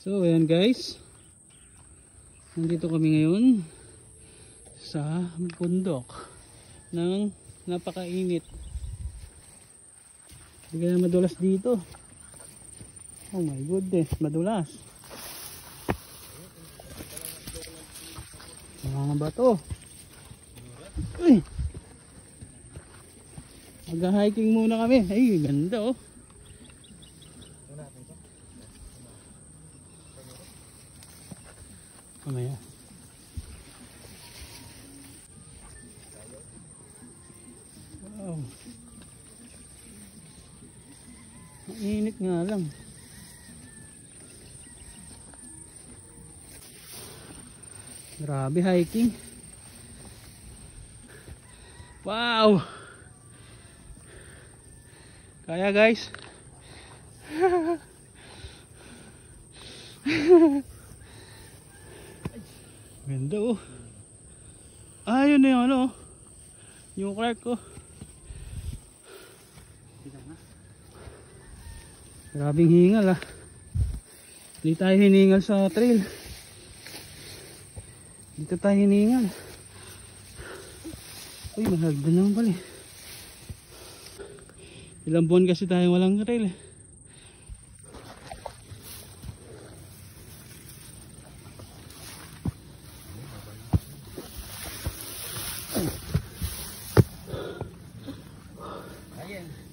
So ayan guys, nandito kami ngayon sa bundok ng napakainit. Hindi kaya madulas dito. Oh my goodness, madulas. Mga bato. Uy! Mag-hiking muna kami. Ay, ganda oh. Mamaya. Wow. Ang init nga lang. Grabe hiking. Wow. Kaya guys. Ganda oh. Ah, yun na yung ano. Yung Clark ko. Grabing hingal ah. Hindi tayo hiningal sa trail. Dito tayo hiningal. Uy, mahagdan naman pala eh. Ilang buwan kasi tayo walang trail eh.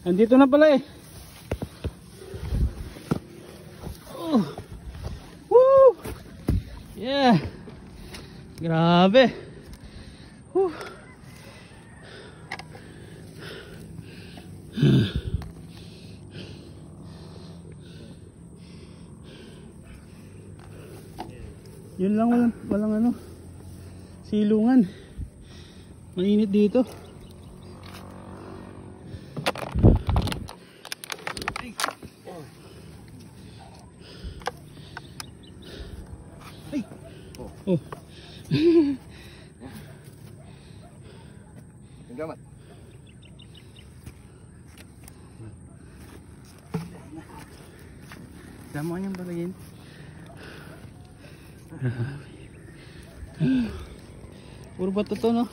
Andito na pala eh. Oh. Woo! Yeah. Grabe. Woo. Yun lang, walang ano, silungan. Mainit dito. Oh. Gamat. Damo niyang balagin. Puro bato to no.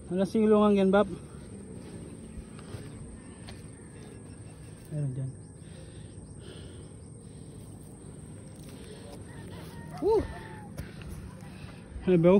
Wala silungan yan, Bab. Meron dyan. Woo! Hey bro.